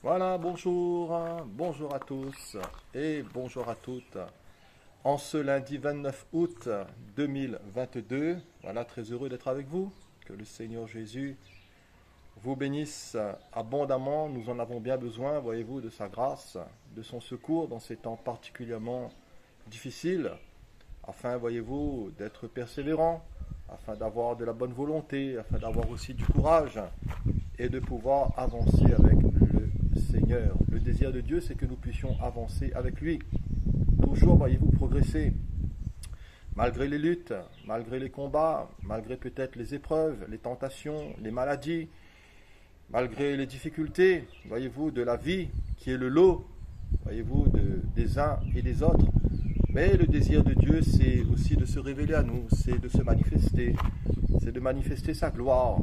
Voilà, bonjour, bonjour à tous et bonjour à toutes. En ce lundi 29 août 2022, voilà, très heureux d'être avec vous. Que le Seigneur Jésus vous bénisse abondamment. Nous en avons bien besoin, voyez-vous, de sa grâce, de son secours dans ces temps particulièrement difficiles, afin, voyez-vous, d'être persévérant, afin d'avoir de la bonne volonté, afin d'avoir aussi du courage et de pouvoir avancer avec le Seigneur. Le désir de Dieu, c'est que nous puissions avancer avec lui. Toujours, voyez-vous, progresser. Malgré les luttes, malgré les combats, malgré peut-être les épreuves, les tentations, les maladies, malgré les difficultés, voyez-vous, de la vie, qui est le lot, voyez-vous, des uns et des autres. Mais le désir de Dieu, c'est aussi de se révéler à nous, c'est de se manifester, c'est de manifester sa gloire,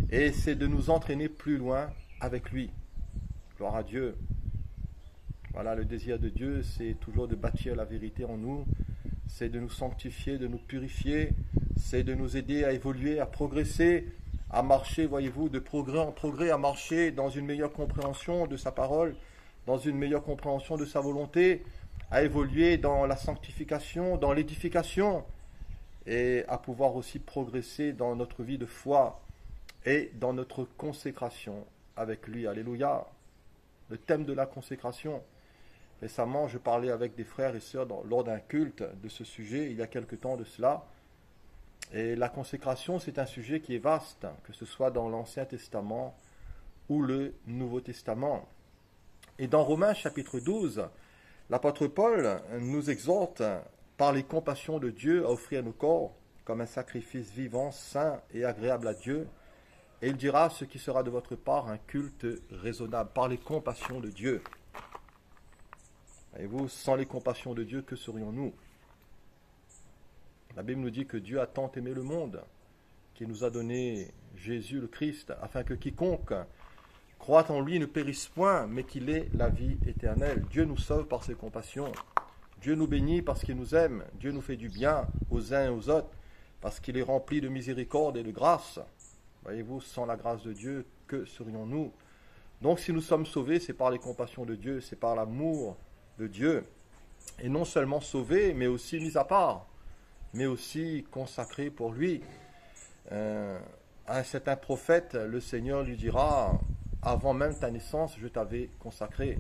et c'est de nous entraîner plus loin avec lui. Gloire à Dieu. Voilà, le désir de Dieu, c'est toujours de bâtir la vérité en nous, c'est de nous sanctifier, de nous purifier, c'est de nous aider à évoluer, à progresser, à marcher, voyez-vous, de progrès en progrès, à marcher dans une meilleure compréhension de sa parole, dans une meilleure compréhension de sa volonté, à évoluer dans la sanctification, dans l'édification, et à pouvoir aussi progresser dans notre vie de foi et dans notre consécration avec lui. Alléluia. Le thème de la consécration. Récemment, je parlais avec des frères et sœurs lors d'un culte de ce sujet, il y a quelque temps de cela. Et la consécration, c'est un sujet qui est vaste, que ce soit dans l'Ancien Testament ou le Nouveau Testament. Et dans Romains chapitre 12, l'apôtre Paul nous exhorte, par les compassions de Dieu, à offrir nos corps comme un sacrifice vivant, saint et agréable à Dieu. Et il dira ce qui sera de votre part un culte raisonnable, par les compassions de Dieu. Voyez-vous, sans les compassions de Dieu, que serions-nous? La Bible nous dit que Dieu a tant aimé le monde, qu'il nous a donné Jésus le Christ, afin que quiconque croit en lui ne périsse point, mais qu'il ait la vie éternelle. Dieu nous sauve par ses compassions. Dieu nous bénit parce qu'il nous aime. Dieu nous fait du bien aux uns et aux autres, parce qu'il est rempli de miséricorde et de grâce. Voyez-vous, sans la grâce de Dieu, que serions-nous? Donc si nous sommes sauvés, c'est par les compassions de Dieu, c'est par l'amour de Dieu. Et non seulement sauvés, mais aussi mis à part, mais aussi consacrés pour lui. À un certain prophète, le Seigneur lui dira, avant même ta naissance, je t'avais consacré,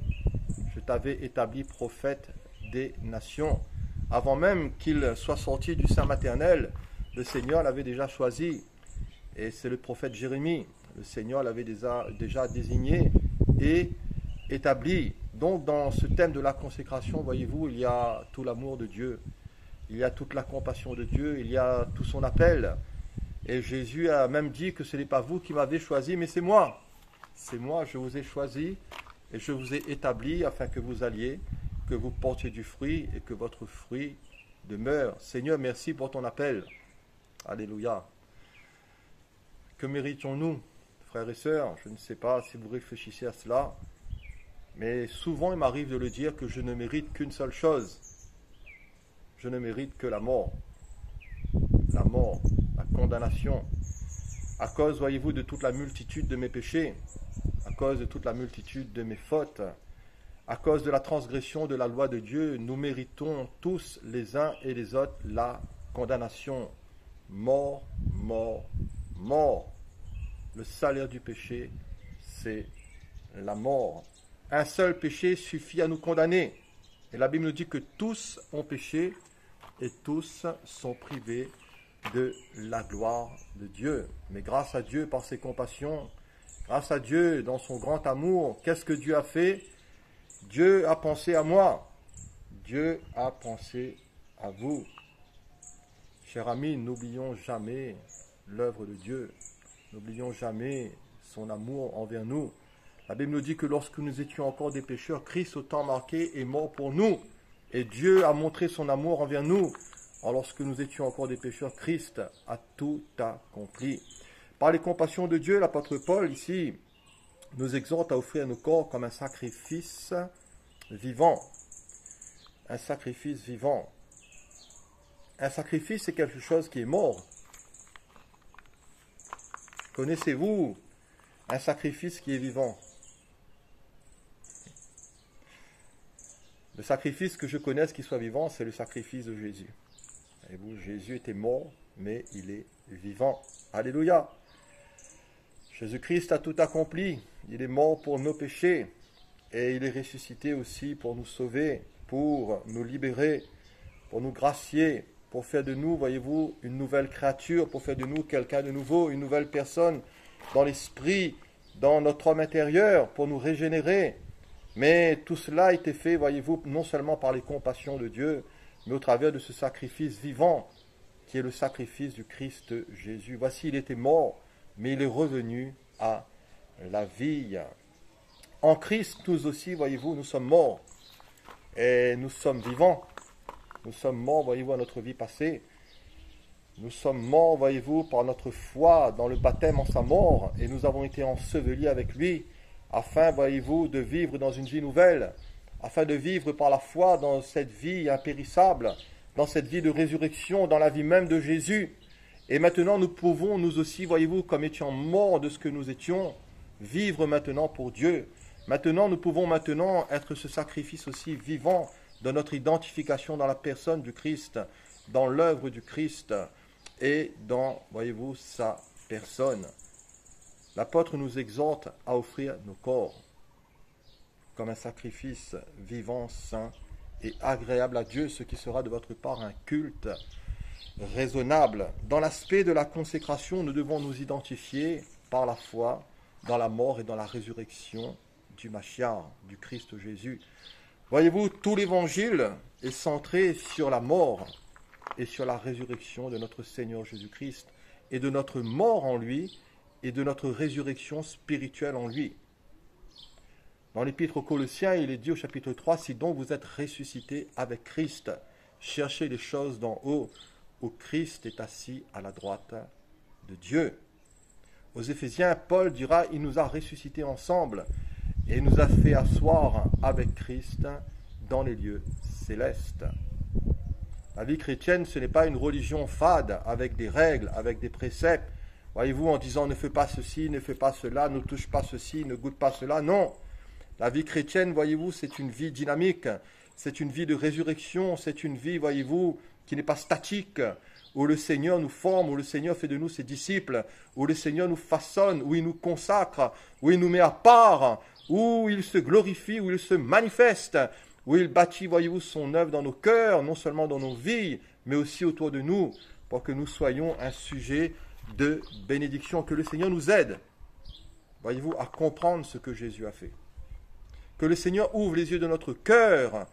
je t'avais établi prophète des nations. Avant même qu'il soit sorti du sein maternel, le Seigneur l'avait déjà choisi. Et c'est le prophète Jérémie. Le Seigneur l'avait déjà désigné et établi. Donc dans ce thème de la consécration, voyez-vous, il y a tout l'amour de Dieu. Il y a toute la compassion de Dieu. Il y a tout son appel. Et Jésus a même dit que ce n'est pas vous qui m'avez choisi, mais c'est moi. C'est moi, je vous ai choisi et je vous ai établi afin que vous alliez, que vous portiez du fruit et que votre fruit demeure. Seigneur, merci pour ton appel. Alléluia. Que méritions-nous, frères et sœurs? Je ne sais pas si vous réfléchissez à cela, mais souvent il m'arrive de le dire que je ne mérite qu'une seule chose. Je ne mérite que la mort, la condamnation, à cause, voyez-vous, de toute la multitude de mes péchés, à cause de toute la multitude de mes fautes, à cause de la transgression de la loi de Dieu, nous méritons tous les uns et les autres la condamnation. Mort, mort, mort. Le salaire du péché, c'est la mort. Un seul péché suffit à nous condamner. Et la Bible nous dit que tous ont péché et tous sont privés de la gloire de Dieu. Mais grâce à Dieu, par ses compassions, grâce à Dieu, dans son grand amour, qu'est-ce que Dieu a fait? Dieu a pensé à moi. Dieu a pensé à vous. Chers amis, n'oublions jamais l'œuvre de Dieu. N'oublions jamais son amour envers nous. La Bible nous dit que lorsque nous étions encore des pécheurs, Christ, au temps marqué, est mort pour nous. Et Dieu a montré son amour envers nous. Alors, lorsque nous étions encore des pécheurs, Christ a tout accompli. Par les compassions de Dieu, l'apôtre Paul, ici, nous exhorte à offrir nos corps comme un sacrifice vivant. Un sacrifice vivant. Un sacrifice, c'est quelque chose qui est mort. Connaissez-vous un sacrifice qui est vivant? Le sacrifice que je connaisse qui soit vivant, c'est le sacrifice de Jésus. Voyez-vous, Jésus était mort, mais il est vivant. Alléluia. Jésus-Christ a tout accompli. Il est mort pour nos péchés. Et il est ressuscité aussi pour nous sauver, pour nous libérer, pour nous gracier, pour faire de nous, voyez-vous, une nouvelle créature, pour faire de nous quelqu'un de nouveau, une nouvelle personne dans l'esprit, dans notre homme intérieur, pour nous régénérer. Mais tout cela a été fait, voyez-vous, non seulement par les compassions de Dieu, mais au travers de ce sacrifice vivant, qui est le sacrifice du Christ Jésus. Voici, il était mort, mais il est revenu à la vie. En Christ, nous aussi, voyez-vous, nous sommes morts et nous sommes vivants. Nous sommes morts, voyez-vous, à notre vie passée. Nous sommes morts, voyez-vous, par notre foi dans le baptême en sa mort, et nous avons été ensevelis avec lui, afin, voyez-vous, de vivre dans une vie nouvelle, afin de vivre par la foi dans cette vie impérissable, dans cette vie de résurrection, dans la vie même de Jésus. Et maintenant, nous pouvons, nous aussi, voyez-vous, comme étions morts de ce que nous étions, vivre maintenant pour Dieu. Maintenant, nous pouvons maintenant être ce sacrifice aussi vivant de notre identification dans la personne du Christ, dans l'œuvre du Christ et dans, voyez-vous, sa personne. L'apôtre nous exhorte à offrir nos corps comme un sacrifice vivant, saint et agréable à Dieu, ce qui sera de votre part un culte raisonnable. Dans l'aspect de la consécration, nous devons nous identifier par la foi dans la mort et dans la résurrection du Machiar, du Christ Jésus. Voyez-vous, tout l'évangile est centré sur la mort et sur la résurrection de notre Seigneur Jésus-Christ et de notre mort en lui et de notre résurrection spirituelle en lui. Dans l'Épître aux Colossiens, il est dit au chapitre 3, « Si donc vous êtes ressuscités avec Christ, cherchez les choses d'en haut, où Christ est assis à la droite de Dieu. » Aux Éphésiens, Paul dira, « Il nous a ressuscités ensemble et nous a fait asseoir avec Christ dans les lieux célestes. » La vie chrétienne, ce n'est pas une religion fade, avec des règles, avec des préceptes. Voyez-vous, en disant, ne fais pas ceci, ne fais pas cela, ne touche pas ceci, ne goûte pas cela. Non. La vie chrétienne, voyez-vous, c'est une vie dynamique, c'est une vie de résurrection, c'est une vie, voyez-vous, qui n'est pas statique, où le Seigneur nous forme, où le Seigneur fait de nous ses disciples, où le Seigneur nous façonne, où il nous consacre, où il nous met à part, où il se glorifie, où il se manifeste, où il bâtit, voyez-vous, son œuvre dans nos cœurs, non seulement dans nos vies, mais aussi autour de nous, pour que nous soyons un sujet de bénédiction, que le Seigneur nous aide, voyez-vous, à comprendre ce que Jésus a fait. Que le Seigneur ouvre les yeux de notre cœur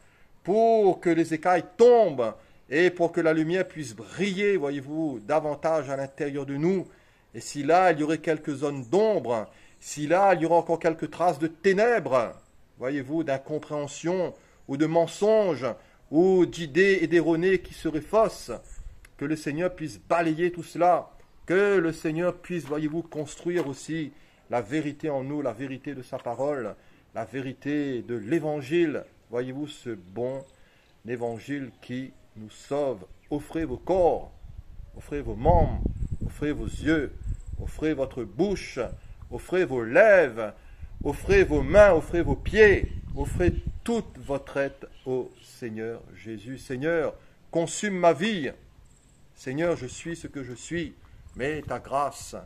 pour que les écailles tombent et pour que la lumière puisse briller, voyez-vous, davantage à l'intérieur de nous. Et si là, il y aurait quelques zones d'ombre, si là, il y aurait encore quelques traces de ténèbres, voyez-vous, d'incompréhension ou de mensonges ou d'idées et d'erronées qui seraient fausses, que le Seigneur puisse balayer tout cela, que le Seigneur puisse, voyez-vous, construire aussi la vérité en nous, la vérité de sa parole, la vérité de l'évangile, voyez-vous, ce bon évangile qui nous sauve. Offrez vos corps, offrez vos membres, offrez vos yeux, offrez votre bouche, offrez vos lèvres, offrez vos mains, offrez vos pieds, offrez toute votre être au Seigneur Jésus. Seigneur, consume ma vie. Seigneur, je suis ce que je suis, mais ta grâce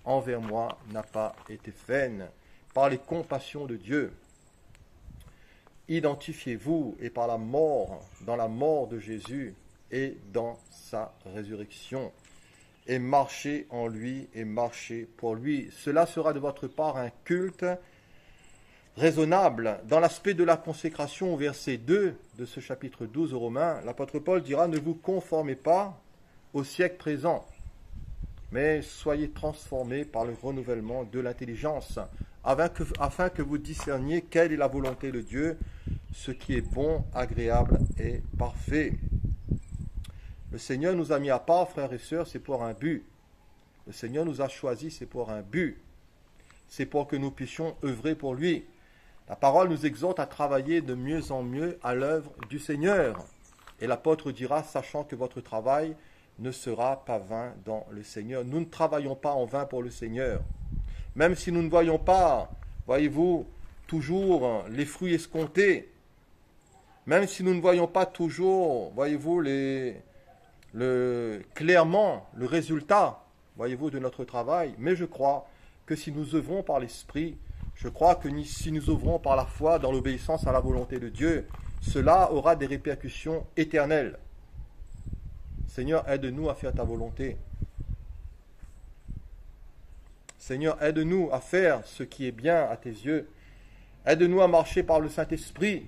envers moi n'a pas été vaine. Par les compassions de Dieu, identifiez-vous et par la mort, dans la mort de Jésus et dans sa résurrection, et marchez en lui et marchez pour lui. Cela sera de votre part un culte raisonnable. Dans l'aspect de la consécration, au verset 2 de ce chapitre 12 aux Romains, l'apôtre Paul dira « Ne vous conformez pas au siècle présent, mais soyez transformés par le renouvellement de l'intelligence, afin que vous discerniez quelle est la volonté de Dieu, ce qui est bon, agréable et parfait. » Le Seigneur nous a mis à part, frères et sœurs, c'est pour un but. Le Seigneur nous a choisis, c'est pour un but. C'est pour que nous puissions œuvrer pour lui. La parole nous exhorte à travailler de mieux en mieux à l'œuvre du Seigneur. Et l'apôtre dira, sachant que votre travail ne sera pas vain dans le Seigneur. Nous ne travaillons pas en vain pour le Seigneur. Même si nous ne voyons pas, voyez-vous, toujours les fruits escomptés, même si nous ne voyons pas toujours, voyez-vous, clairement le résultat, voyez-vous, de notre travail, mais je crois que si nous œuvrons par l'Esprit, je crois que si nous œuvrons par la foi dans l'obéissance à la volonté de Dieu, cela aura des répercussions éternelles. Seigneur, aide-nous à faire ta volonté. Seigneur, aide-nous à faire ce qui est bien à tes yeux. Aide-nous à marcher par le Saint-Esprit.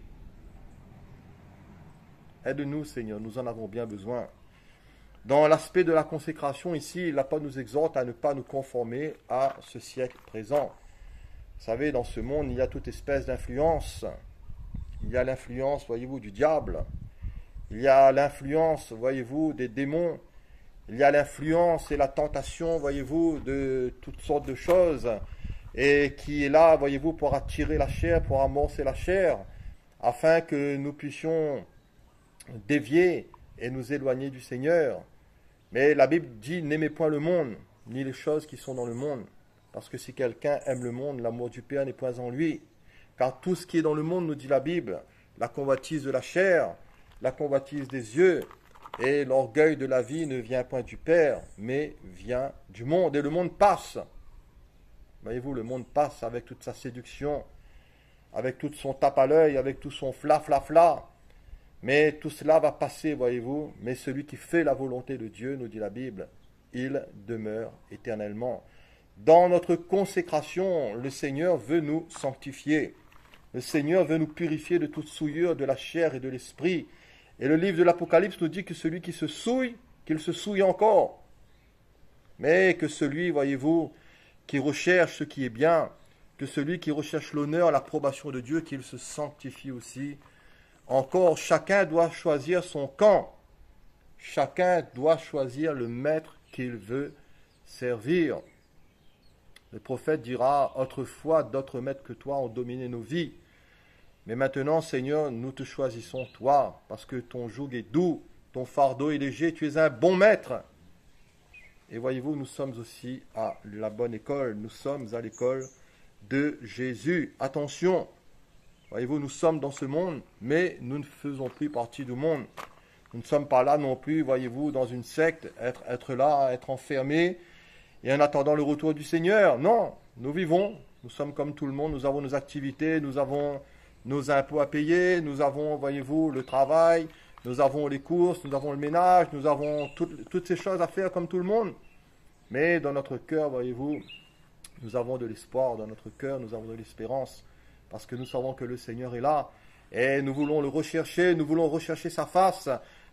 Aide-nous, Seigneur, nous en avons bien besoin. Dans l'aspect de la consécration, ici, l'apôtre nous exhorte à ne pas nous conformer à ce siècle présent. Vous savez, dans ce monde, il y a toute espèce d'influence. Il y a l'influence, voyez-vous, du diable. Il y a l'influence, voyez-vous, des démons. Il y a l'influence et la tentation, voyez-vous, de toutes sortes de choses. Et qui est là, voyez-vous, pour attirer la chair, pour amorcer la chair, afin que nous puissions dévier et nous éloigner du Seigneur. Mais la Bible dit, n'aimez point le monde, ni les choses qui sont dans le monde. Parce que si quelqu'un aime le monde, l'amour du Père n'est point en lui. Car tout ce qui est dans le monde, nous dit la Bible, la convoitise de la chair, la convoitise des yeux, et l'orgueil de la vie ne vient point du Père, mais vient du monde. Et le monde passe. Voyez-vous, le monde passe avec toute sa séduction, avec tout son tape à l'œil, avec tout son fla. Mais tout cela va passer, voyez-vous. Mais celui qui fait la volonté de Dieu, nous dit la Bible, il demeure éternellement. Dans notre consécration, le Seigneur veut nous sanctifier. Le Seigneur veut nous purifier de toute souillure de la chair et de l'esprit. Et le livre de l'Apocalypse nous dit que celui qui se souille, qu'il se souille encore. Mais que celui, voyez-vous, qui recherche ce qui est bien, que celui qui recherche l'honneur, l'approbation de Dieu, qu'il se sanctifie aussi. Encore, chacun doit choisir son camp. Chacun doit choisir le maître qu'il veut servir. Le prophète dira, autrefois, d'autres maîtres que toi ont dominé nos vies. Mais maintenant, Seigneur, nous te choisissons toi, parce que ton joug est doux, ton fardeau est léger, tu es un bon maître. Et voyez-vous, nous sommes aussi à la bonne école, nous sommes à l'école de Jésus. Attention, voyez-vous, nous sommes dans ce monde, mais nous ne faisons plus partie du monde. Nous ne sommes pas là non plus, voyez-vous, dans une secte, être là, être enfermés, et en attendant le retour du Seigneur. Non, nous vivons, nous sommes comme tout le monde, nous avons nos activités, nous avons nos impôts à payer, nous avons, voyez-vous, le travail, nous avons les courses, nous avons le ménage, nous avons toutes ces choses à faire comme tout le monde. Mais dans notre cœur, voyez-vous, nous avons de l'espoir, dans notre cœur, nous avons de l'espérance, parce que nous savons que le Seigneur est là, et nous voulons le rechercher, nous voulons rechercher sa face,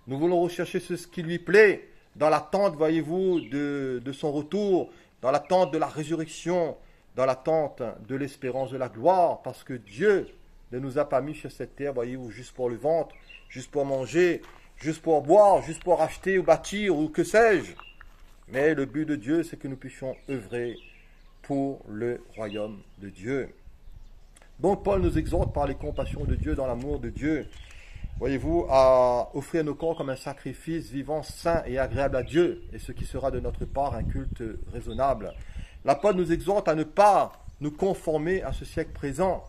nous voulons rechercher ce qui lui plaît, dans l'attente, voyez-vous, de son retour, dans l'attente de la résurrection, dans l'attente de l'espérance de la gloire, parce que Dieu ne nous a pas mis sur cette terre, voyez-vous, juste pour le ventre, juste pour manger, juste pour boire, juste pour acheter ou bâtir ou que sais-je. Mais le but de Dieu, c'est que nous puissions œuvrer pour le royaume de Dieu. Donc Paul nous exhorte par les compassions de Dieu, dans l'amour de Dieu, voyez-vous, à offrir nos corps comme un sacrifice vivant, saint et agréable à Dieu, et ce qui sera de notre part un culte raisonnable. L'apôtre nous exhorte à ne pas nous conformer à ce siècle présent,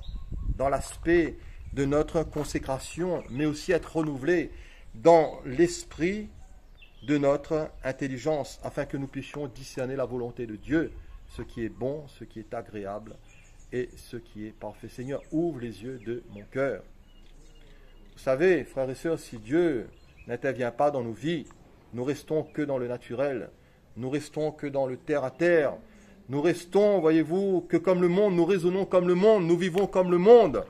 dans l'aspect de notre consécration, mais aussi être renouvelé dans l'esprit de notre intelligence, afin que nous puissions discerner la volonté de Dieu, ce qui est bon, ce qui est agréable et ce qui est parfait. Seigneur, ouvre les yeux de mon cœur. Vous savez, frères et sœurs, si Dieu n'intervient pas dans nos vies, nous restons que dans le naturel, nous restons que dans le terre-à-terre, nous restons, voyez-vous, que comme le monde, nous raisonnons comme le monde, nous vivons comme le monde,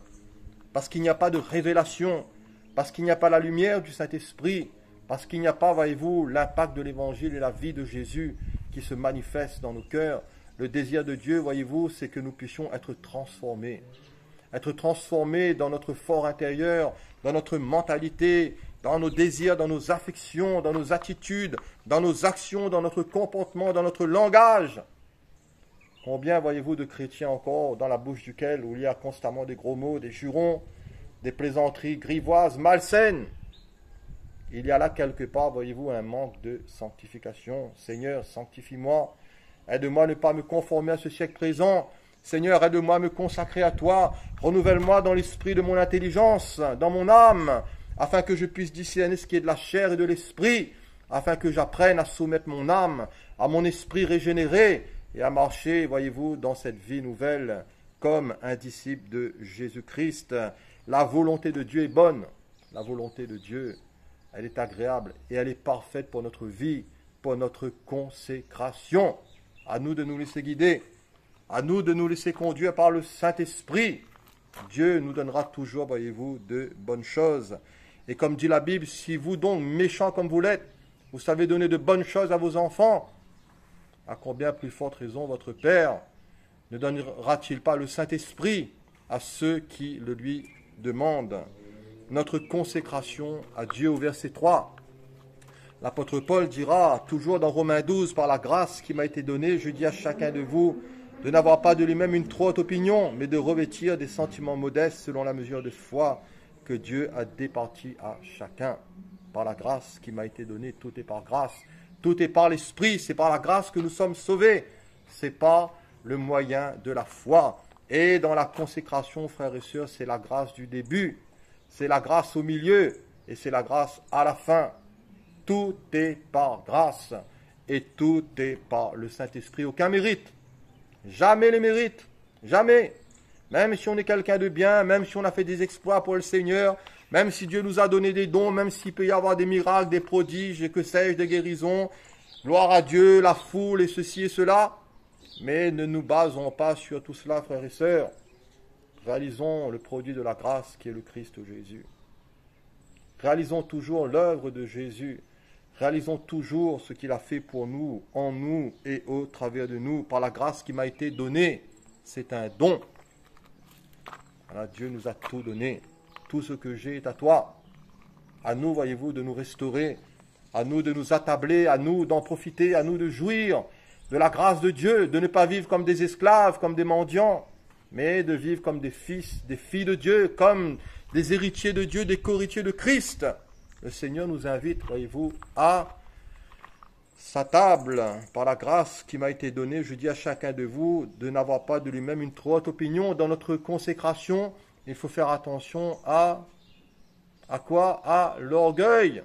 parce qu'il n'y a pas de révélation, parce qu'il n'y a pas la lumière du Saint-Esprit, parce qu'il n'y a pas, voyez-vous, l'impact de l'Évangile et la vie de Jésus qui se manifeste dans nos cœurs. Le désir de Dieu, voyez-vous, c'est que nous puissions être transformés dans notre fort intérieur, dans notre mentalité, dans nos désirs, dans nos affections, dans nos attitudes, dans nos actions, dans notre comportement, dans notre langage. Combien, voyez-vous, de chrétiens encore dans la bouche duquel où il y a constamment des gros mots, des jurons, des plaisanteries grivoises, malsaines. Il y a là quelque part, voyez-vous, un manque de sanctification. Seigneur, sanctifie-moi. Aide-moi à ne pas me conformer à ce siècle présent, Seigneur, aide-moi à me consacrer à toi. Renouvelle-moi dans l'esprit de mon intelligence, dans mon âme, afin que je puisse discerner ce qui est de la chair et de l'esprit, afin que j'apprenne à soumettre mon âme à mon esprit régénéré et à marcher, voyez-vous, dans cette vie nouvelle comme un disciple de Jésus-Christ. La volonté de Dieu est bonne. La volonté de Dieu, elle est agréable et elle est parfaite pour notre vie, pour notre consécration. À nous de nous laisser guider, à nous de nous laisser conduire par le Saint-Esprit. Dieu nous donnera toujours, voyez-vous, de bonnes choses. Et comme dit la Bible, si vous donc, méchants comme vous l'êtes, vous savez donner de bonnes choses à vos enfants, à combien plus forte raison votre Père ne donnera-t-il pas le Saint-Esprit à ceux qui le lui demandent? Notre consécration à Dieu au verset 3. L'apôtre Paul dira, toujours dans Romains 12, par la grâce qui m'a été donnée, je dis à chacun de vous de n'avoir pas de lui-même une trop haute opinion, mais de revêtir des sentiments modestes selon la mesure de foi que Dieu a départie à chacun. Par la grâce qui m'a été donnée, tout est par grâce. Tout est par l'Esprit, c'est par la grâce que nous sommes sauvés. C'est par le moyen de la foi. Et dans la consécration, frères et sœurs, c'est la grâce du début. C'est la grâce au milieu et c'est la grâce à la fin. Tout est par grâce et tout est par le Saint-Esprit. Aucun mérite. Jamais les mérites. Jamais. Même si on est quelqu'un de bien, même si on a fait des exploits pour le Seigneur, même si Dieu nous a donné des dons, même s'il peut y avoir des miracles, des prodiges, et que sais-je, des guérisons, gloire à Dieu, la foule et ceci et cela. Mais ne nous basons pas sur tout cela, frères et sœurs. Réalisons le produit de la grâce qui est le Christ Jésus. Réalisons toujours l'œuvre de Jésus. Réalisons toujours ce qu'il a fait pour nous, en nous et au travers de nous, par la grâce qui m'a été donnée. C'est un don. Voilà, Dieu nous a tout donné. Tout ce que j'ai est à toi. À nous, voyez-vous, de nous restaurer. À nous de nous attabler. À nous d'en profiter. À nous de jouir de la grâce de Dieu. De ne pas vivre comme des esclaves, comme des mendiants, mais de vivre comme des fils, des filles de Dieu, comme des héritiers de Dieu, des co-héritiers de Christ. Le Seigneur nous invite, voyez-vous, à sa table, par la grâce qui m'a été donnée. Je dis à chacun de vous de n'avoir pas de lui-même une trop haute opinion. Dans notre consécration, il faut faire attention à quoi? À l'orgueil.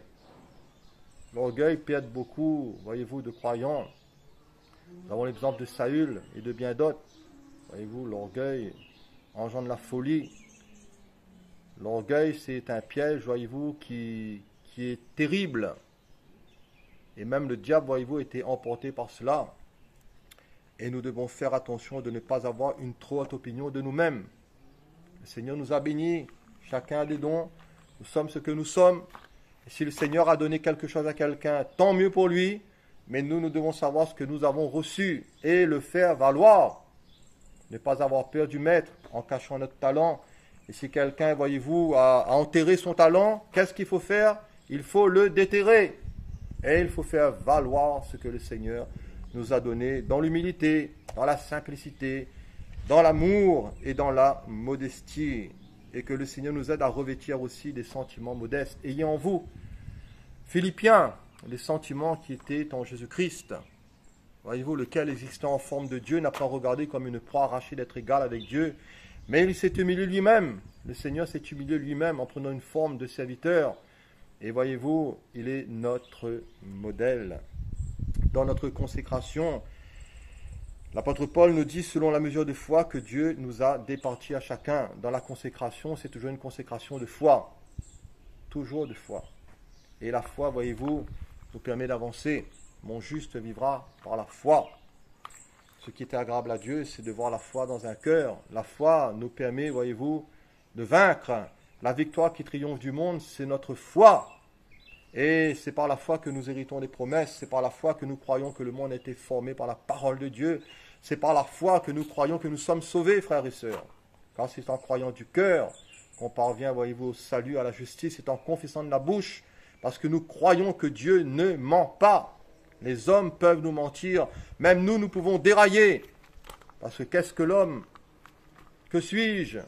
L'orgueil perd beaucoup, voyez-vous, de croyants. Nous avons l'exemple de Saül et de bien d'autres. Voyez-vous, l'orgueil engendre la folie. L'orgueil, c'est un piège, voyez-vous, qui est terrible. Et même le diable, voyez-vous, était emporté par cela. Et nous devons faire attention de ne pas avoir une trop haute opinion de nous-mêmes. Le Seigneur nous a bénis, chacun a des dons, nous sommes ce que nous sommes. Et si le Seigneur a donné quelque chose à quelqu'un, tant mieux pour lui, mais nous devons savoir ce que nous avons reçu et le faire valoir. Ne pas avoir peur du maître en cachant notre talent. Et si quelqu'un, voyez-vous, a enterré son talent, qu'est-ce qu'il faut faire? Il faut le déterrer. Et il faut faire valoir ce que le Seigneur nous a donné dans l'humilité, dans la simplicité, dans l'amour et dans la modestie. Et que le Seigneur nous aide à revêtir aussi des sentiments modestes. Ayez en vous, Philippiens, les sentiments qui étaient en Jésus-Christ. Voyez-vous, lequel existant en forme de Dieu n'a pas regardé comme une proie arrachée d'être égal avec Dieu, mais il s'est humilié lui-même. Le Seigneur s'est humilié lui-même en prenant une forme de serviteur. Et voyez-vous, il est notre modèle. Dans notre consécration, l'apôtre Paul nous dit, selon la mesure de foi que Dieu nous a départis à chacun. Dans la consécration, c'est toujours une consécration de foi. Toujours de foi. Et la foi, voyez-vous, nous permet d'avancer. Mon juste vivra par la foi. Ce qui est agréable à Dieu, c'est de voir la foi dans un cœur. La foi nous permet, voyez-vous, de vaincre. La victoire qui triomphe du monde, c'est notre foi. Et c'est par la foi que nous héritons des promesses. C'est par la foi que nous croyons que le monde a été formé par la parole de Dieu. C'est par la foi que nous croyons que nous sommes sauvés, frères et sœurs. Car c'est en croyant du cœur qu'on parvient, voyez-vous, au salut, à la justice. C'est en confessant de la bouche, parce que nous croyons que Dieu ne ment pas. Les hommes peuvent nous mentir, même nous pouvons dérailler. Parce que qu'est-ce que l'homme? Que suis-je?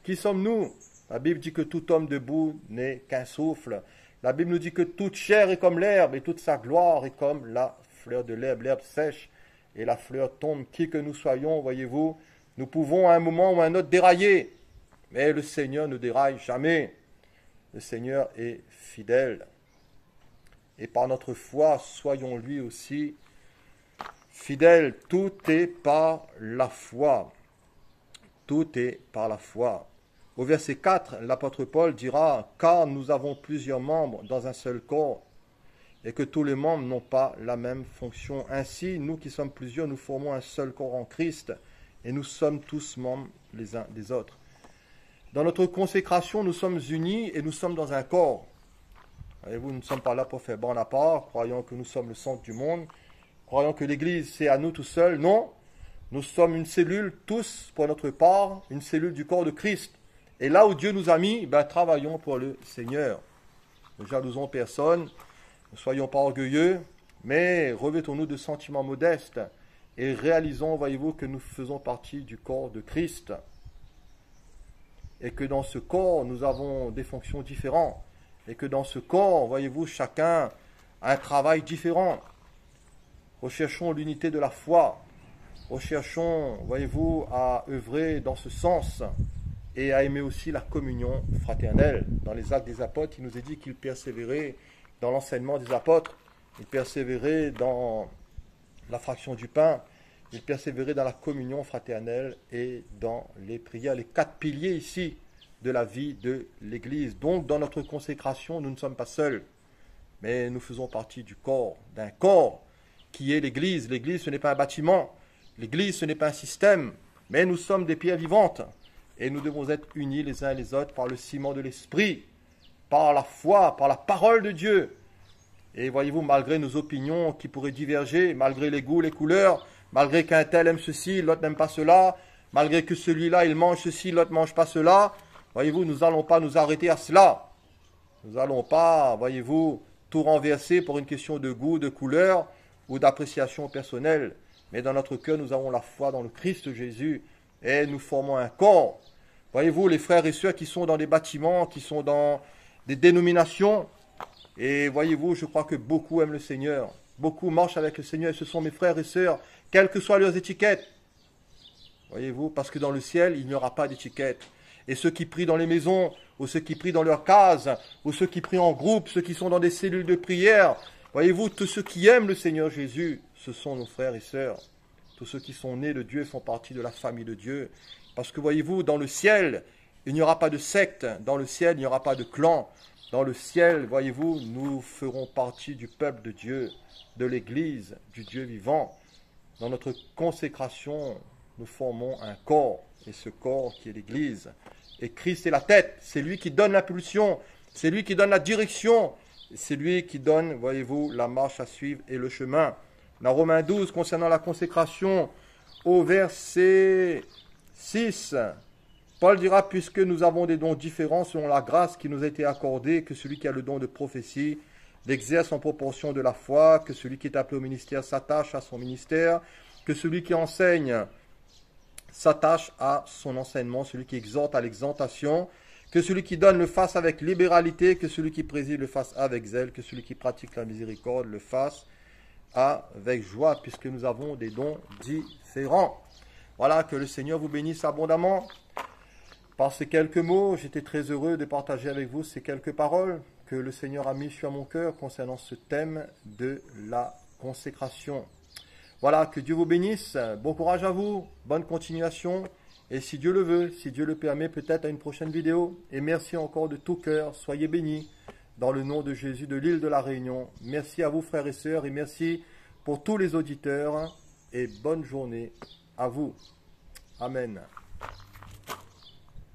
Qui sommes-nous? La Bible dit que tout homme debout n'est qu'un souffle. La Bible nous dit que toute chair est comme l'herbe et toute sa gloire est comme la fleur de l'herbe. L'herbe sèche et la fleur tombe. Qui que nous soyons, voyez-vous, Nous pouvons à un moment ou à un autre dérailler, mais le Seigneur ne déraille jamais. Le Seigneur est fidèle. Et par notre foi, soyons lui aussi fidèles. Tout est par la foi. Tout est par la foi. Au verset 4, l'apôtre Paul dira « Car nous avons plusieurs membres dans un seul corps, et que tous les membres n'ont pas la même fonction. Ainsi, nous qui sommes plusieurs, nous formons un seul corps en Christ, et nous sommes tous membres les uns des autres. » Dans notre consécration, nous sommes unis et nous sommes dans un corps. Voyez-vous, nous ne sommes pas là pour faire bande à part, croyant que nous sommes le centre du monde, croyant que l'Église, c'est à nous tout seuls. Non, nous sommes une cellule, tous pour notre part, une cellule du corps de Christ. Et là où Dieu nous a mis, travaillons pour le Seigneur. Ne jalousons personne, ne soyons pas orgueilleux, mais revêtons-nous de sentiments modestes et réalisons, voyez-vous, que nous faisons partie du corps de Christ. Et que dans ce corps, nous avons des fonctions différentes. Et que dans ce corps, voyez-vous, chacun a un travail différent. Recherchons l'unité de la foi. Recherchons, voyez-vous, à œuvrer dans ce sens et à aimer aussi la communion fraternelle. Dans les Actes des Apôtres, il nous est dit qu'ils persévéraient dans l'enseignement des apôtres, ils persévéraient dans la fraction du pain, ils persévéraient dans la communion fraternelle et dans les prières. Les 4 piliers ici de la vie de l'Église. Donc, dans notre consécration, nous ne sommes pas seuls, mais nous faisons partie du corps, d'un corps qui est l'Église. L'Église, ce n'est pas un bâtiment. L'Église, ce n'est pas un système, mais nous sommes des pierres vivantes. Et nous devons être unis les uns et les autres par le ciment de l'Esprit, par la foi, par la parole de Dieu. Et voyez-vous, malgré nos opinions qui pourraient diverger, malgré les goûts, les couleurs, malgré qu'un tel aime ceci, l'autre n'aime pas cela, malgré que celui-là, il mange ceci, l'autre ne mange pas cela, voyez-vous, nous n'allons pas nous arrêter à cela. Nous n'allons pas, voyez-vous, tout renverser pour une question de goût, de couleur ou d'appréciation personnelle. Mais dans notre cœur, nous avons la foi dans le Christ Jésus et nous formons un corps. Voyez-vous, les frères et sœurs qui sont dans des bâtiments, qui sont dans des dénominations, et voyez-vous, je crois que beaucoup aiment le Seigneur. Beaucoup marchent avec le Seigneur et ce sont mes frères et sœurs, quelles que soient leurs étiquettes. Voyez-vous, parce que dans le ciel, il n'y aura pas d'étiquette. Et ceux qui prient dans les maisons, ou ceux qui prient dans leurs cases, ou ceux qui prient en groupe, ceux qui sont dans des cellules de prière, voyez-vous, tous ceux qui aiment le Seigneur Jésus, ce sont nos frères et sœurs. Tous ceux qui sont nés de Dieu font partie de la famille de Dieu. Parce que voyez-vous, dans le ciel, il n'y aura pas de secte. Dans le ciel, il n'y aura pas de clan. Dans le ciel, voyez-vous, nous ferons partie du peuple de Dieu, de l'Église, du Dieu vivant. Dans notre consécration, nous formons un corps. Et ce corps qui est l'Église. Et Christ est la tête. C'est lui qui donne l'impulsion. C'est lui qui donne la direction. C'est lui qui donne, voyez-vous, la marche à suivre et le chemin. Dans Romains 12, concernant la consécration, au verset 6, Paul dira, puisque nous avons des dons différents selon la grâce qui nous a été accordée, que celui qui a le don de prophétie l'exerce en proportion de la foi, que celui qui est appelé au ministère s'attache à son ministère, que celui qui enseigne s'attache à son enseignement, celui qui exhorte à l'exhortation, que celui qui donne le fasse avec libéralité, que celui qui préside le fasse avec zèle, que celui qui pratique la miséricorde le fasse avec joie, puisque nous avons des dons différents. Voilà, que le Seigneur vous bénisse abondamment. Par ces quelques mots, j'étais très heureux de partager avec vous ces quelques paroles que le Seigneur a mis sur mon cœur concernant ce thème de la consécration. Voilà, que Dieu vous bénisse, bon courage à vous, bonne continuation, et si Dieu le veut, si Dieu le permet, peut-être à une prochaine vidéo. Et merci encore de tout cœur, soyez bénis, dans le nom de Jésus de l'île de la Réunion. Merci à vous frères et sœurs, et merci pour tous les auditeurs, et bonne journée à vous. Amen.